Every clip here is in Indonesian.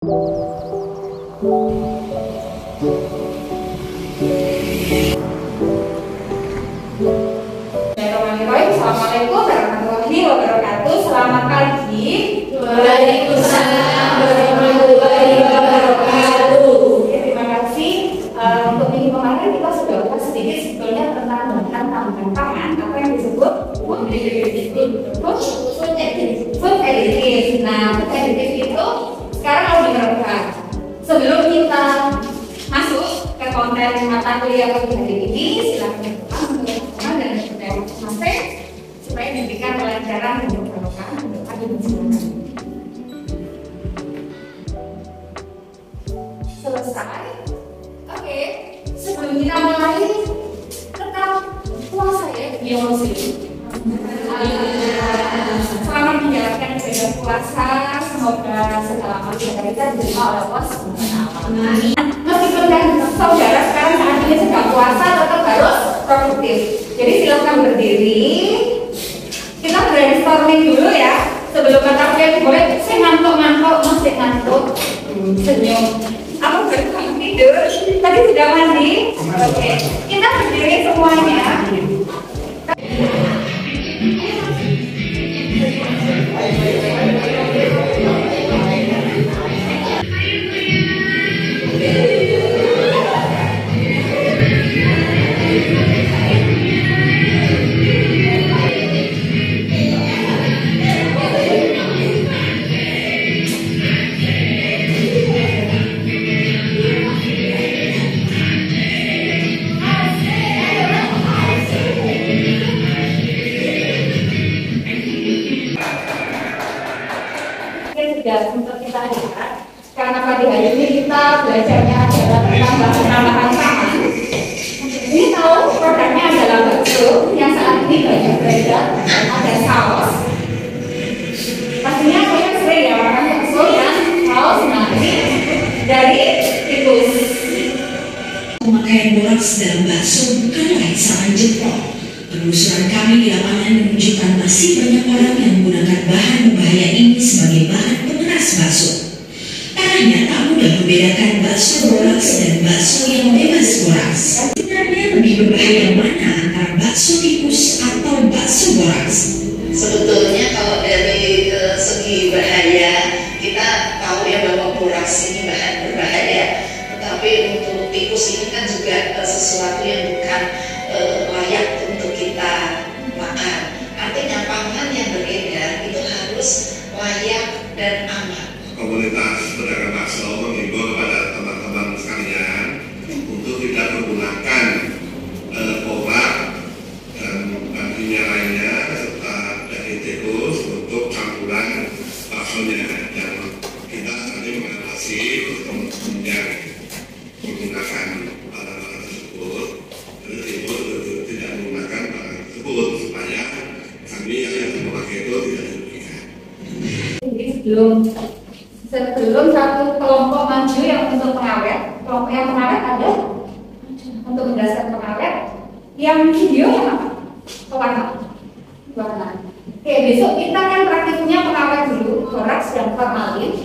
Assalamualaikum warahmatullahi wabarakatuh. Selamat pagi. Waalaikumsalam warahmatullahi wabarakatuh. Terima kasih. Untuk minggu kemarin kita sudah bahas sedikit sebetulnya tentang tambahan pangan, apa yang disebut food additive. Nah, food additive itu sekarang harus diterapkan. Sebelum kita masuk ke konten mata kuliah food additive ini, silakan teman-teman dan masing-masing supaya diberikan pelajaran dan berbarokah untuk selesai. Oke, sebelum kita mulai tetap puasa ya, biologi. Selamat menjalankan ibadah puasa. Semoga segala amal kita diterima oleh Allah SWT. Meskipun kan saudara sekarang saat ini sedang puasa, tetap harus produktif. Jadi silakan berdiri. Kita brainstorming dulu ya. Sebelum mata kuliah dimulai, saya ngantuk-ngantuk, masih ngantuk, senyum. Aku baru tidur. Tadi sudah mandi. Oke, kita berdiri semuanya. Untuk kita lihat, karena pada hari ini kita belajarnya adalah tentang tambahan pangan. Ini tahu produknya adalah bakso yang saat ini banyak beredar, ada saus. Pastinya kalian sering ya makan bakso dan saus nanti dari tikus. Pemakaian boraks dalam bakso bukanlah isapan jempol. Penelusuran kami di lapangan menunjukkan masih banyak orang yang menggunakan bahan berbahaya ini sebagai bahan pengeras bakso. Tanahnya tak mudah membedakan bakso boraks dan bakso yang bebas boraks. Sebenarnya lebih berbahaya mana antara bakso tikus atau bakso boraks? Sebetulnya kalau dari segi bahaya, kita tahu ya bahwa boraks ini bahan berbahaya. Tetapi untuk tikus ini kan juga sesuatu yang bukan layak untuk kita makan. Artinya pangan yang beredar itu harus layak dan aman. Komunitas pedagang bakso mengimbau kepada teman-teman sekalian untuk tidak menggunakan borak dan bahan-bahan lainnya serta daging tikus untuk campuran baksonya. Dan kita nanti mengatasi untuk yang menggunakan barang-barang tersebut. Ibu tidak menggunakan barang tersebut supaya kami yang memakai itu tidak dirugikan. Sebelum satu kelompok maju yang untuk pengawet, kelompok yang pengawet ada untuk menjelaskan pengawet. Yang video yang apa? Warna. Oke, besok kita kan praktiknya pengawet dulu, boraks dan formalin.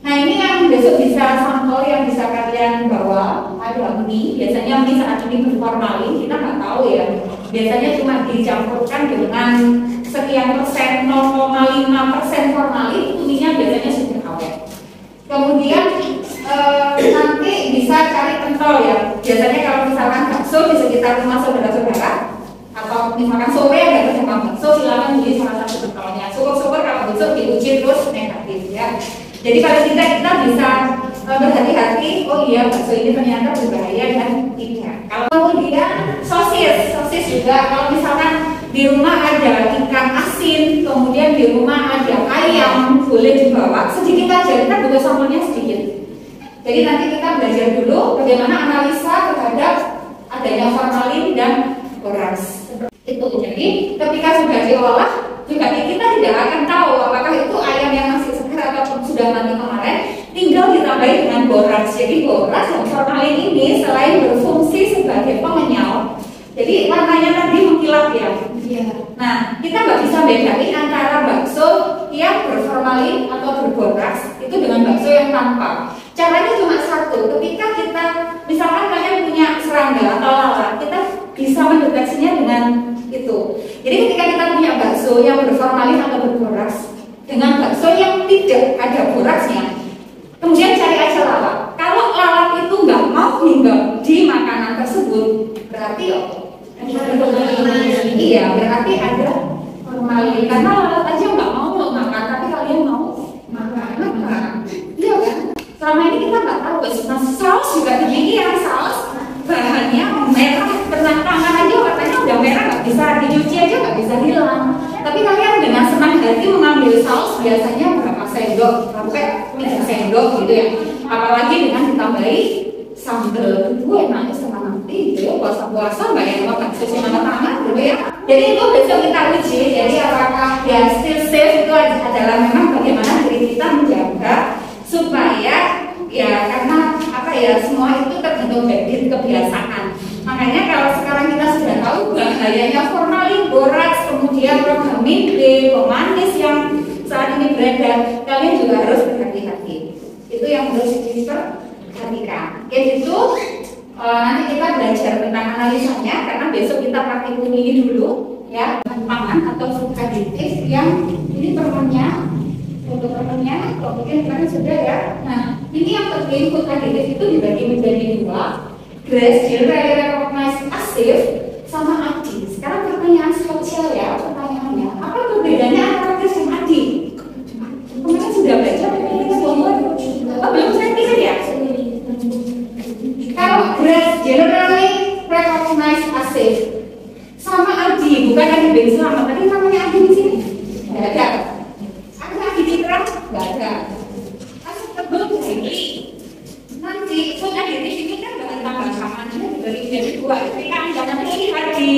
Nah ini yang besok bisa sampel yang bisa kalian bawa ada mie. Biasanya mie saat ini berformalin, kita nggak tahu ya. Biasanya cuma dicampurkan dengan sekian persen, 0,5% formalin, minya biasanya sudah awet. Kemudian nanti bisa cari pentol ya. Biasanya kalau misalkan bakso di sekitar rumah saudara-saudara atau misalkan sore ada pedagang bakso, silakan beli salah satu pentolnya. Syukur-syukur kalau besok diuji terus negatif ya. Jadi paling tidak kita bisa berhati-hati. Oh iya, bakso ini ternyata berbahaya dan tidak. Kalau kemudian sosis juga. Kalau misalkan di rumah ada ikan asin, kemudian di rumah ada ayam, boleh dibawa sedikit aja. Kita buka sampelnya sedikit. Jadi nanti kita belajar dulu bagaimana analisa terhadap adanya formalin dan boraks. Itu jadi ketika sudah diolah juga kita tidak akan tahu apakah itu ayam yang masih segar atau sudah mati kemarin, tinggal ditambahi dengan boraks. Jadi boraks dan formalin ini selain berfungsi sebagai pengenyal, jadi warnanya tadi mengkilap ya. Nah kita nggak bisa bedain antara bakso yang berformalin atau berboraks itu dengan bakso yang tanpa. Caranya cuma satu, ketika kita misalkan kalian punya serangga atau lalat, kita bisa mendeteksinya dengan itu. Jadi ketika kita punya bakso yang berformalin atau berboraks dengan bakso yang tidak ada boraksnya, kemudian cari aja lalat. Kalau lalat itu nggak mau hinggap di makanan tersebut, berarti iya, berarti ada formalin. Karena lalat aja nggak mau makan, tapi kalian mau makan. Iya kan? Selama ini kita nggak tahu. Nah, saus juga demikian, saus bahannya merah, tangan aja warnanya udah merah, nggak bisa dicuci aja, nggak bisa hilang. Tapi kalian dengan senang hati mengambil saus biasanya berapa sendok, sampai 3 sendok gitu ya. Apalagi dengan ditambahi sambal, itu enaknya sama nanti gitu ya, puasa-puasa nggak yang makan susu mana tangan gitu ya. Jadi itu besok kita uji, jadi apakah ya still safe itu adalah memang bagaimana diri kita menjaga supaya ya, karena apa ya, semua itu tergantung dari kebiasaan. Makanya kalau sekarang kita sudah tahu bahayanya formalin, boraks, kemudian vitamin B, pemanis yang saat ini beredar, kalian juga harus berhati-hati. Itu yang harus diperhatikan. Oke, itu nanti kita belajar tentang analisanya, karena besok kita praktikum ini dulu ya, pangan atau food additive yang ini permennya. Untuk permennya, kalau mungkin kemarin sudah ya. Nah, ini yang penting, food additive itu dibagi menjadi 2, GRAS, Generally Recognized Active, sama ADI. Sekarang pertanyaan spesial ya, pertanyaannya, apa perbedaannya antara GRAS dan ADI? Kemarin sudah baca, belum saya pikir ya. Kalau GRAS, Generally Recognized Active, sama ADI, bukan ADI Benzema, tadi namanya ADI di sini, nggak ada. Nggak ada. Asal tebel begini. Nanti food additive ini kan bahan tambahan dibagi menjadi 2. Ketika Anda nanti lihat di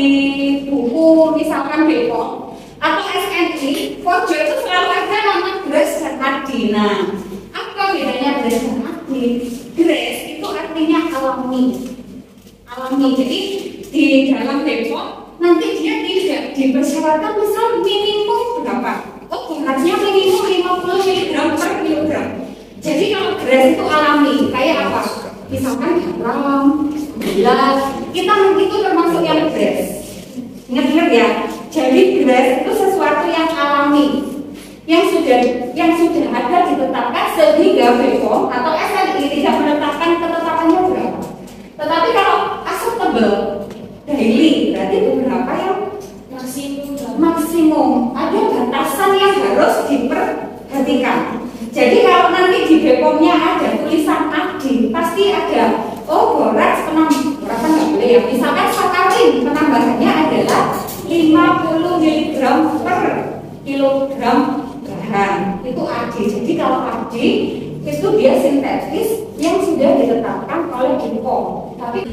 buku misalkan Bepom atau SNI, Forjo itu selalu ada nama GRAS dan ADI. Nah, apa bedanya GRAS dan ADI? GRAS itu artinya alami. Alami. Jadi di dalam Bepom nanti dia tidak dipersyaratkan misal minimum berapa? Oh, beratnya minimum 50 mg per kilogram. Jadi kalau GRAS itu alami, kayak apa? Misalkan garam, gula, kita itu termasuk yang GRAS. Ingat-ingat ya. Jadi GRAS itu sesuatu yang alami, yang sudah ada ditetapkan sehingga Bepom atau SNI tidak menetapkan ketetapannya berapa. Tetapi kalau asam tebal daily, berarti beberapa yang maksimum, ada batasan yang harus diperhatikan. Jadi kalau nanti di Bepomnya ada tulisan ADI, pasti ada boraks berapa nggak boleh ya. Misalkan sakarin penambahannya adalah 50 mg per kilogram bahan, itu ADI. Jadi kalau ADI itu dia sintetis yang sudah ditetapkan oleh Bepom. Tapi